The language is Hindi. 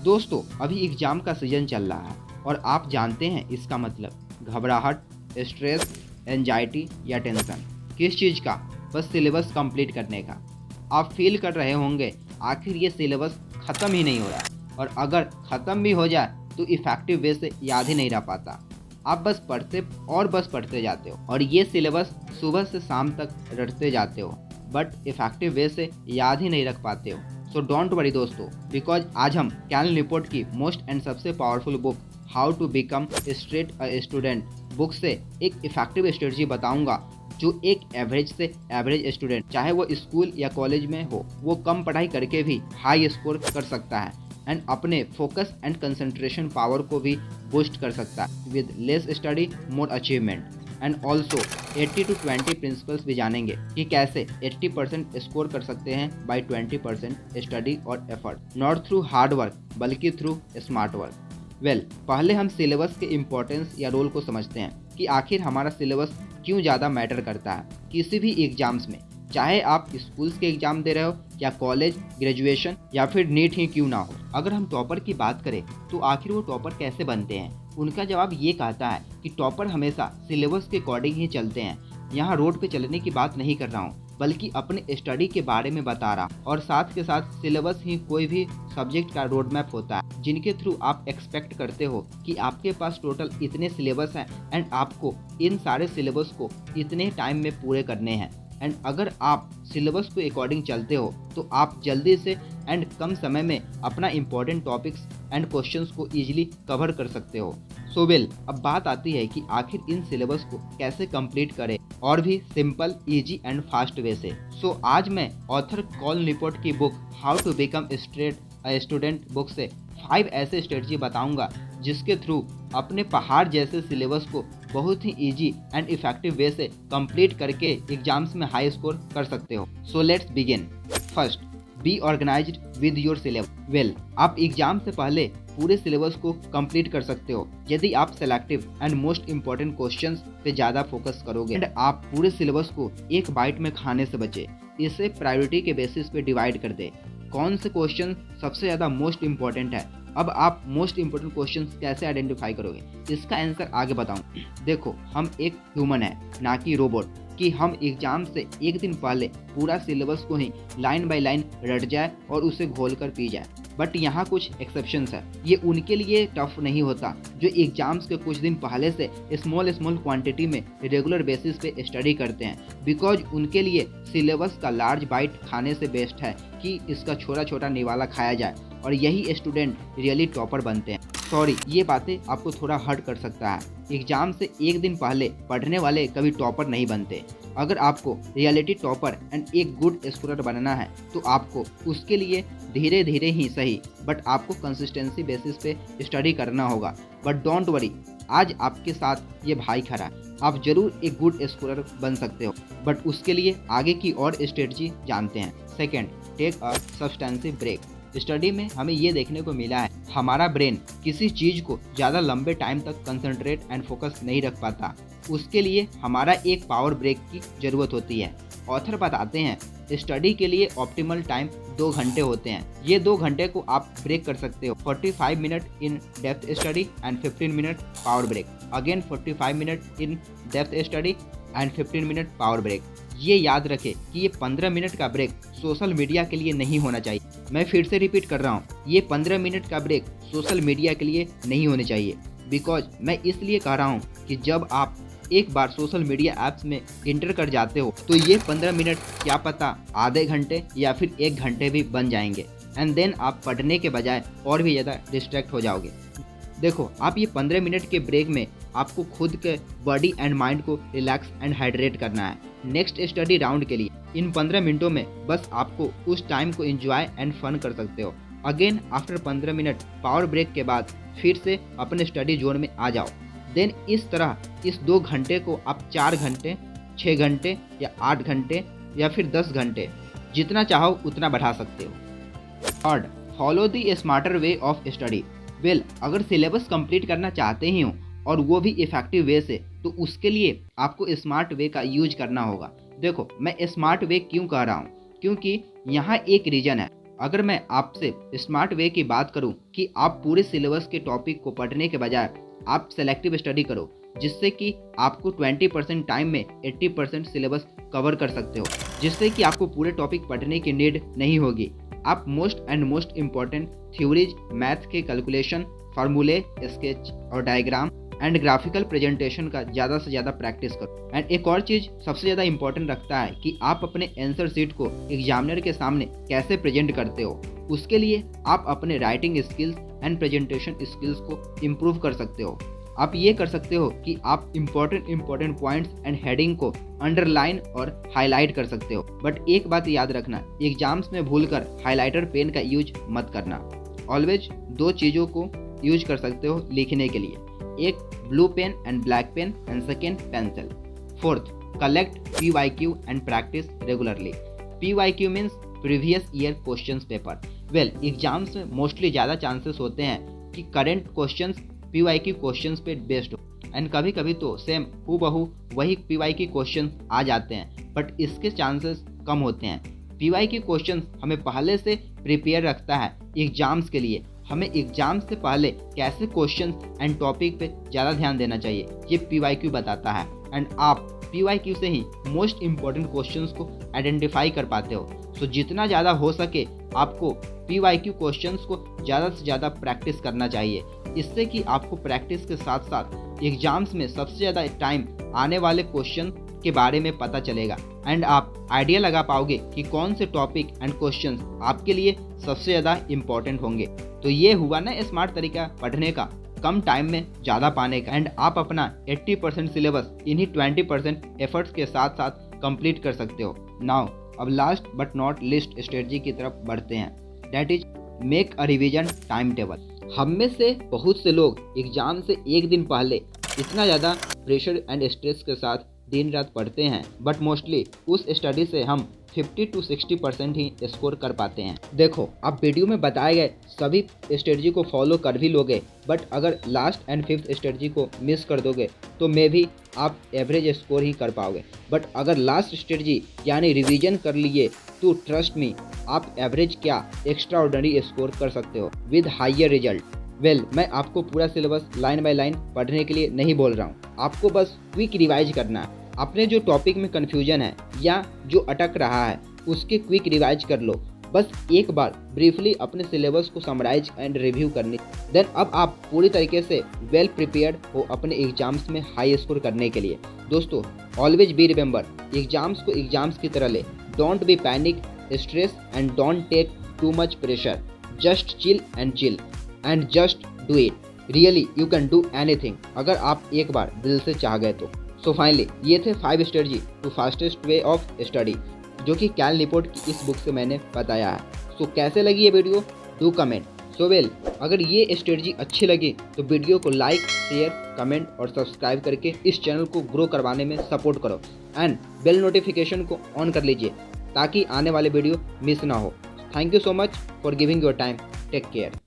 दोस्तों, अभी एग्जाम का सीजन चल रहा है और आप जानते हैं इसका मतलब घबराहट, स्ट्रेस, एंजाइटी या टेंशन किस चीज़ का? बस सिलेबस कंप्लीट करने का। आप फील कर रहे होंगे आखिर ये सिलेबस ख़त्म ही नहीं हो रहा और अगर ख़त्म भी हो जाए तो इफ़ेक्टिव वे से याद ही नहीं रह पाता। आप बस पढ़ते और बस पढ़ते जाते हो और ये सिलेबस सुबह से शाम तक रटते जाते हो बट इफ़ेक्टिव वे से याद ही नहीं रख पाते हो। सो डोंट वरी दोस्तों, बिकॉज आज हम कैनन लिपोर्ट की मोस्ट एंड सबसे powerful book how to become straight a student book से एक इफेक्टिव स्ट्रेटजी बताऊंगा जो एक एवरेज से एवरेज स्टूडेंट, चाहे वो स्कूल या कॉलेज में हो, वो कम पढ़ाई करके भी हाई स्कोर कर सकता है एंड अपने फोकस एंड कंसंट्रेशन पावर को भी बूस्ट कर सकता है with less study more achievement. And also 80 to 20 principles भी जानेंगे कि कैसे 80% स्कोर कर सकते हैं बाय 20% स्टडी और effort, not through hard work बल्कि थ्रू स्मार्ट वर्क। पहले हम सिलेबस के इम्पोर्टेंस या रोल को समझते हैं कि आखिर हमारा सिलेबस क्यों ज़्यादा मैटर करता है किसी भी एग्जाम्स में, चाहे आप स्कूल्स के एग्जाम दे रहे हो या कॉलेज, ग्रेजुएशन या फिर नीट ही क्यों ना हो। अगर हम टॉपर की बात करें तो आखिर वो टॉपर कैसे बनते हैं? उनका जवाब ये कहता है कि टॉपर हमेशा सिलेबस के अकॉर्डिंग ही चलते हैं। यहाँ रोड पे चलने की बात नहीं कर रहा हूँ बल्कि अपने स्टडी के बारे में बता रहा हूँ और साथ के साथ सिलेबस ही कोई भी सब्जेक्ट का रोड मैप होता है जिनके थ्रू आप एक्सपेक्ट करते हो कि आपके पास टोटल इतने सिलेबस हैं एंड आपको इन सारे सिलेबस को इतने टाइम में पूरे करने हैं। एंड अगर आप सिलेबस के अकॉर्डिंग चलते हो तो आप जल्दी से एंड कम समय में अपना इम्पोर्टेंट टॉपिक्स एंड क्वेश्चंस को इजीली कवर कर सकते हो। सो अब बात आती है कि आखिर इन सिलेबस को कैसे कंप्लीट करें और भी simple, easy and fast way से। सो आज मैं ऑथर कैनन लिपोर्ट की book how to become straight a student book से 5 ऐसे स्ट्रेटजी बताऊंगा जिसके थ्रू अपने पहाड़ जैसे सिलेबस को बहुत ही इजी एंड इफेक्टिव वे से कंप्लीट करके एग्जाम्स में हाई स्कोर कर सकते हो। So let's begin. First, be organized with your syllabus. आप एग्जाम से पहले पूरे सिलेबस को कंप्लीट कर सकते हो यदि आप selective and most important questions पे ज़्यादा फोकस करोगे एंड आप पूरे सिलेबस को एक बाइट में खाने से बचे। इसे प्रायोरिटी के बेसिस पे डिवाइड कर दे, कौन से क्वेश्चन सबसे ज़्यादा मोस्ट इम्पोर्टेंट है। अब आप मोस्ट इम्पोर्टेंट क्वेश्चंस कैसे आइडेंटिफाई करोगे, इसका आंसर आगे बताऊं। देखो, हम एक ह्यूमन है ना कि रोबोट कि हम एग्जाम से एक दिन पहले पूरा सिलेबस को ही लाइन बाय लाइन रट जाए और उसे घोल कर पी जाए। बट यहाँ कुछ एक्सेप्शंस है। ये उनके लिए टफ नहीं होता जो एग्जाम्स के कुछ दिन पहले से स्मॉल क्वांटिटी में रेगुलर बेसिस पे स्टडी करते हैं, बिकॉज उनके लिए सिलेबस का लार्ज बाइट खाने से बेस्ट है कि इसका छोटा छोटा निवाला खाया जाए और यही स्टूडेंट रियली टॉपर बनते हैं। सॉरी, ये बातें आपको थोड़ा हर्ट कर सकता है। एग्जाम से एक दिन पहले पढ़ने वाले कभी टॉपर नहीं बनते। अगर आपको रियलिटी टॉपर एंड एक गुड स्कोरर बनना है तो आपको उसके लिए धीरे धीरे ही सही बट आपको कंसिस्टेंसी बेसिस पे स्टडी करना होगा। बट डोंट वरी, आज आपके साथ ये भाई खड़ा है, आप जरूर एक गुड स्कोरर बन सकते हो। बट उसके लिए आगे की और स्ट्रेटजी जानते हैं। Second, take a substantive break. Study में हमें ये देखने को मिला है हमारा ब्रेन किसी चीज़ को ज़्यादा लंबे टाइम तक कंसंट्रेट एंड फोकस नहीं रख पाता। उसके लिए हमारा एक पावर ब्रेक की ज़रूरत होती है। ऑथर बताते हैं स्टडी के लिए ऑप्टिमल टाइम 2 घंटे होते हैं। ये 2 घंटे को आप ब्रेक कर सकते हो। 45 minute in depth study and 15 minute power break. Again 45 minute in depth study and 15 minute power break. ये याद रखें कि ये 15 मिनट का ब्रेक सोशल मीडिया के लिए नहीं होना चाहिए। मैं फिर से रिपीट कर रहा हूँ, ये 15 मिनट का ब्रेक सोशल मीडिया के लिए नहीं होने चाहिए। बिकॉज मैं इसलिए कह रहा हूँ कि जब आप एक बार सोशल मीडिया ऐप्स में इंटर कर जाते हो तो ये 15 मिनट क्या पता आधे घंटे या फिर 1 घंटे भी बन जाएंगे एंड देन आप पढ़ने के बजाय और भी ज़्यादा डिस्ट्रैक्ट हो जाओगे। देखो, आप ये 15 मिनट के ब्रेक में आपको खुद के बॉडी एंड माइंड को रिलैक्स एंड हाइड्रेट करना है नेक्स्ट स्टडी राउंड के लिए। इन 15 मिनटों में बस आपको उस टाइम को एंजॉय एंड फन कर सकते हो। Again after 15 minute power break के बाद फिर से अपने स्टडी जोन में आ जाओ। देन इस तरह इस 2 घंटे को आप 4 घंटे, 6 घंटे या 8 घंटे या फिर 10 घंटे जितना चाहो उतना बढ़ा सकते हो। Third, follow the smarter way of study. अगर सिलेबस कंप्लीट करना चाहते ही हो और वो भी इफेक्टिव वे से, तो उसके लिए आपको स्मार्ट वे का यूज करना होगा। देखो, मैं स्मार्ट वे क्यों कह रहा हूँ, क्योंकि यहाँ एक रीज़न है। अगर मैं आपसे स्मार्ट वे की बात करूं कि आप पूरे सिलेबस के टॉपिक को पढ़ने के बजाय आप सेलेक्टिव स्टडी करो, जिससे कि आपको 20% टाइम में 80% सिलेबस कवर कर सकते हो, जिससे कि आपको पूरे टॉपिक पढ़ने की नीड नहीं होगी। आप मोस्ट इम्पॉर्टेंट थ्योरीज, मैथ के कैलकुलेशन, फार्मूले, स्केच और डायग्राम एंड ग्राफिकल प्रेजेंटेशन का ज़्यादा से ज़्यादा प्रैक्टिस करो। एंड एक और चीज़ सबसे ज़्यादा इंपॉर्टेंट रखता है कि आप अपने आंसर शीट को एग्जामिनर के सामने कैसे प्रेजेंट करते हो। उसके लिए आप अपने writing skills and presentation skills को इम्प्रूव कर सकते हो। आप ये कर सकते हो कि आप इम्पोर्टेंट पॉइंट्स एंड हेडिंग को अंडरलाइन और हाईलाइट कर सकते हो। बट एक बात याद रखना, एग्जाम्स में भूलकर हाईलाइटर पेन का यूज मत करना। ऑलवेज 2 चीज़ों को यूज कर सकते हो लिखने के लिए, एक blue pen and black pen and second pencil. Fourth, collect PYQ and practice regularly. PYQ means previous year question paper. Well, exams में मोस्टली ज़्यादा चांसेस होते हैं कि करेंट क्वेश्चंस PYQ क्वेश्चंस पे बेस्ड हो, एंड कभी कभी तो सेम हूबहू वही PYQ क्वेश्चन आ जाते हैं, बट इसके चांसेस कम होते हैं। PYQ क्वेश्चन हमें पहले से प्रिपेयर रखता है एग्जाम्स के लिए। हमें एग्जाम से पहले कैसे क्वेश्चन एंड टॉपिक पे ज़्यादा ध्यान देना चाहिए, ये PYQ बताता है। एंड आप PYQ से ही मोस्ट इम्पॉर्टेंट क्वेश्चंस को आइडेंटिफाई कर पाते हो। सो जितना ज़्यादा हो सके आपको PYQ क्वेश्चंस को ज़्यादा से ज़्यादा प्रैक्टिस करना चाहिए। इससे कि आपको प्रैक्टिस के साथ साथ एग्जाम्स में सबसे ज़्यादा टाइम आने वाले क्वेश्चन के बारे में पता चलेगा, एंड आप आइडिया लगा पाओगे कि कौन से टॉपिक एंड क्वेश्चंस आपके लिए सबसे ज़्यादा इम्पॉर्टेंट होंगे। तो ये हुआ ना स्मार्ट तरीका पढ़ने का, कम टाइम में ज़्यादा पाने का। एंड आप अपना 80% सिलेबस इन्हीं 20% एफर्ट्स के साथ साथ कंप्लीट कर सकते हो। नाउ अब last but not least strategy की तरफ बढ़ते हैं, that is make a revision time table. हम में से बहुत से लोग एग्जाम से एक दिन पहले इतना ज़्यादा प्रेशर एंड स्ट्रेस के साथ दिन रात पढ़ते हैं, बट मोस्टली उस स्टडी से हम 50 to 60% ही स्कोर कर पाते हैं। देखो, आप वीडियो में बताए गए सभी स्ट्रेटजी को फॉलो कर भी लोगे, बट अगर लास्ट एंड 5th स्ट्रेटजी को मिस कर दोगे तो मे भी आप एवरेज स्कोर ही कर पाओगे। बट अगर लास्ट स्ट्रेटजी यानी रिवीजन कर लिए तो ट्रस्ट मी, आप एवरेज क्या एक्स्ट्रा ऑर्डिनरी स्कोर कर सकते हो विद हाइयर रिजल्ट। वेल, मैं आपको पूरा सिलेबस लाइन बाय लाइन पढ़ने के लिए नहीं बोल रहा हूँ, आपको बस क्विक रिवाइज करना है। अपने जो टॉपिक में कन्फ्यूजन है या जो अटक रहा है उसके क्विक रिवाइज कर लो। बस एक बार ब्रीफली अपने सिलेबस को समराइज एंड रिव्यू करने, देन अब आप पूरी तरीके से वेल प्रिपेयर्ड हो अपने एग्जाम्स में हाई स्कोर करने के लिए। दोस्तों, ऑलवेज बी रिमेंबर, एग्जाम्स को एग्जाम्स की तरह ले। Don't be panic, stress and don't take too much pressure. Just chill and just do it. Really you can do anything अगर आप एक बार दिल से चाह गए तो। सो फाइनली ये थे 5 strategy to fastest way of study, जो कि कैल निपोट की इस बुक से मैंने बताया है। सो कैसे लगी ये video, do comment. So well, अगर ये स्ट्रेटजी अच्छी लगी तो वीडियो को लाइक, शेयर, कमेंट और सब्सक्राइब करके इस चैनल को ग्रो करवाने में सपोर्ट करो, एंड बेल नोटिफिकेशन को ऑन कर लीजिए ताकि आने वाले वीडियो मिस ना हो। Thank you so much for giving your time. Take care.